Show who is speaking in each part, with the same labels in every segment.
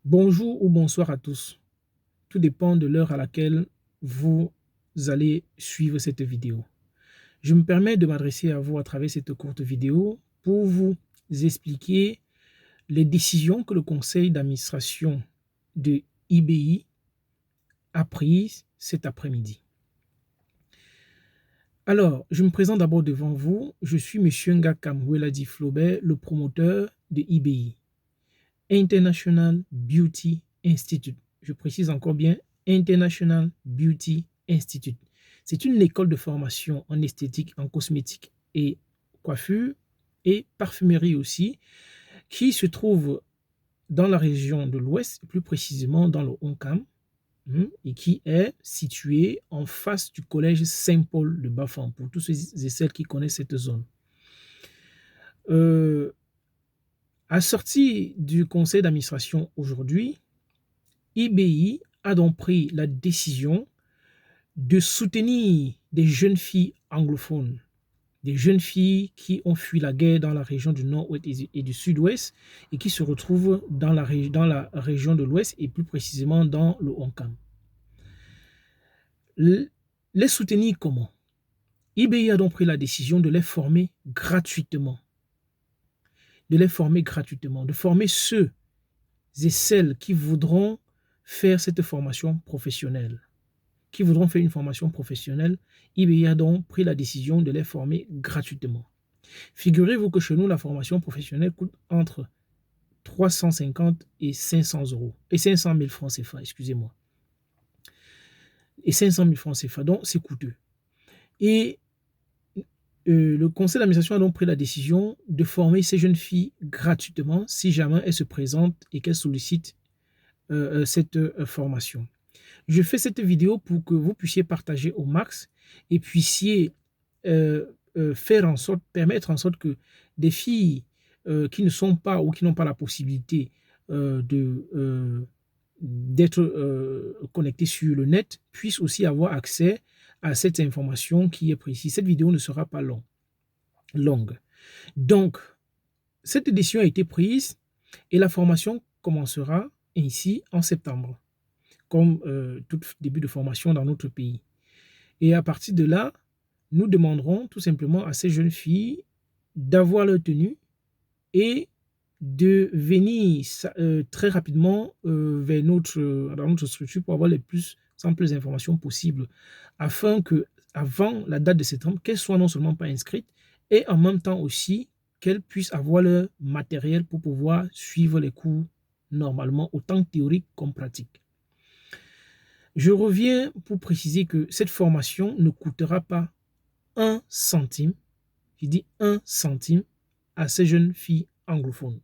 Speaker 1: Bonjour ou bonsoir à tous. Tout dépend de l'heure à laquelle vous allez suivre cette vidéo. Je me permets de m'adresser à vous à travers cette courte vidéo pour vous expliquer les décisions que le conseil d'administration de IBI a prises cet après-midi. Alors, je me présente d'abord devant vous. Je suis M. Ngakam Weladi Flaubert, le promoteur de IBI, International Beauty Institute. Je précise encore bien International Beauty Institute. C'est une école de formation en esthétique, en cosmétique et coiffure et parfumerie aussi, qui se trouve dans la région de l'Ouest, plus précisément dans le Honkam, et qui est située en face du collège Saint-Paul de Bafang, pour tous ceux et celles qui connaissent cette zone. À sortie du conseil d'administration aujourd'hui, IBI a donc pris la décision de soutenir des jeunes filles anglophones, des jeunes filles qui ont fui la guerre dans la région du Nord-Ouest et du Sud-Ouest et qui se retrouvent dans la région de l'Ouest et plus précisément dans le Honkam. Les soutenir comment? IBI a donc pris la décision de les former gratuitement. De former ceux et celles qui voudront faire cette formation professionnelle. IBI a donc pris la décision de les former gratuitement. Figurez-vous que chez nous, la formation professionnelle coûte entre 350 et 500 euros. Et 500 000 francs CFA, excusez-moi. Et 500 000 francs CFA, donc c'est coûteux. Et le conseil d'administration a donc pris la décision de former ces jeunes filles gratuitement si jamais elles se présentent et qu'elles sollicitent cette formation. Je fais cette vidéo pour que vous puissiez partager au max et puissiez permettre en sorte que des filles qui ne sont pas ou qui n'ont pas la possibilité d'être connectées sur le net puissent aussi avoir accès à cette information qui est précise. Cette vidéo ne sera pas longue. Donc, cette décision a été prise et la formation commencera ici en septembre, comme tout début de formation dans notre pays. Et à partir de là, nous demanderons tout simplement à ces jeunes filles d'avoir leur tenue et de venir très rapidement dans notre structure pour avoir les plus amples informations possibles afin que, avant la date de septembre, qu'elles soient non seulement pas inscrites et en même temps aussi qu'elles puissent avoir leur matériel pour pouvoir suivre les cours normalement, autant théorique comme pratique. Je reviens pour préciser que cette formation ne coûtera pas 1 centime, je dis 1 centime, à ces jeunes filles anglophones.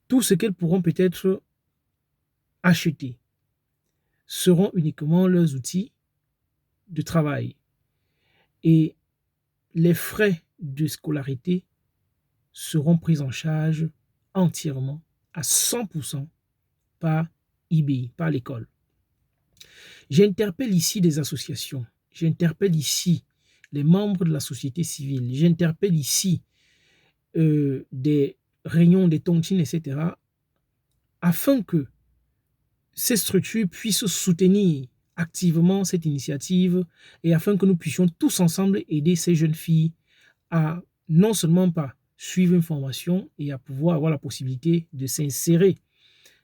Speaker 1: Tout ce qu'elles pourront peut-être acheter seront uniquement leurs outils de travail. Et les frais de scolarité seront pris en charge entièrement à 100% par IBI, par l'école. J'interpelle ici des associations, j'interpelle ici les membres de la société civile, j'interpelle ici des réunions, des tontines, etc., afin que ces structures puissent soutenir activement cette initiative et afin que nous puissions tous ensemble aider ces jeunes filles à non seulement pas suivre une formation et à pouvoir avoir la possibilité de s'insérer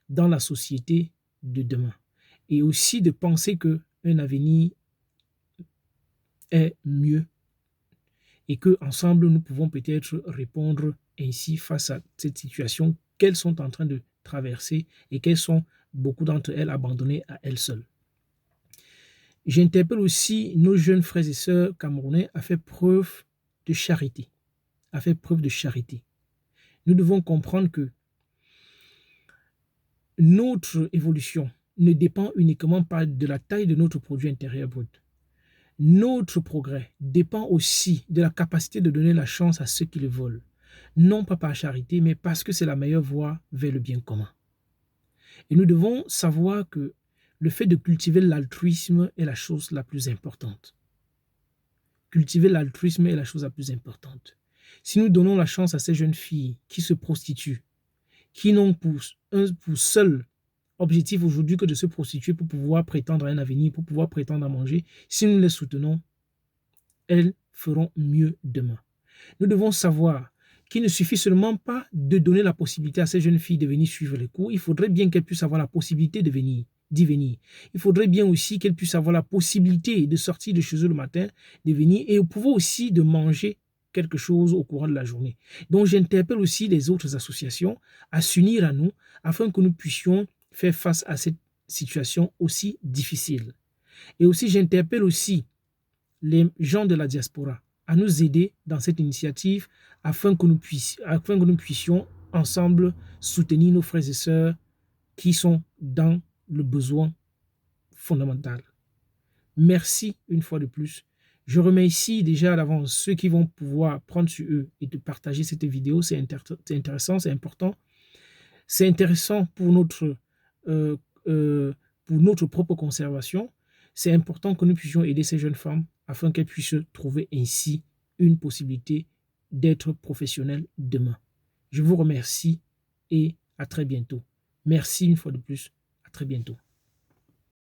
Speaker 1: dans la société de demain et aussi de penser qu'un avenir est mieux et qu'ensemble nous pouvons peut-être répondre ainsi face à cette situation qu'elles sont en train de traverser et qu'elles sont, beaucoup d'entre elles, abandonnées à elles seules. J'interpelle aussi nos jeunes frères et sœurs camerounais à faire preuve de charité. Nous devons comprendre que notre évolution ne dépend uniquement pas de la taille de notre produit intérieur brut. Notre progrès dépend aussi de la capacité de donner la chance à ceux qui le veulent. Non pas par charité, mais parce que c'est la meilleure voie vers le bien commun. Et nous devons savoir que le fait de cultiver l'altruisme est la chose la plus importante. Si nous donnons la chance à ces jeunes filles qui se prostituent, qui n'ont pour seul objectif aujourd'hui que de se prostituer pour pouvoir prétendre à un avenir, pour pouvoir prétendre à manger. Si nous les soutenons, elles feront mieux demain. Nous devons savoir qu'il ne suffit seulement pas de donner la possibilité à ces jeunes filles de venir suivre les cours. Il faudrait bien qu'elles puissent avoir la possibilité d'y venir. Il faudrait bien aussi qu'elles puissent avoir la possibilité de sortir de chez eux le matin, de venir et pouvoir aussi de manger quelque chose au courant de la journée. Donc j'interpelle aussi les autres associations à s'unir à nous afin que nous puissions faire face à cette situation aussi difficile. Et aussi j'interpelle aussi les gens de la diaspora à nous aider dans cette initiative afin que nous puissions ensemble soutenir nos frères et sœurs qui sont dans le besoin fondamental. Merci une fois de plus. Je remercie déjà à l'avance ceux qui vont pouvoir prendre sur eux et de partager cette vidéo. C'est intéressant, c'est important. C'est intéressant pour notre propre conservation. C'est important que nous puissions aider ces jeunes femmes afin qu'elles puissent trouver ainsi une possibilité d'être professionnelles demain. Je vous remercie et à très bientôt. Merci une fois de plus. À très bientôt.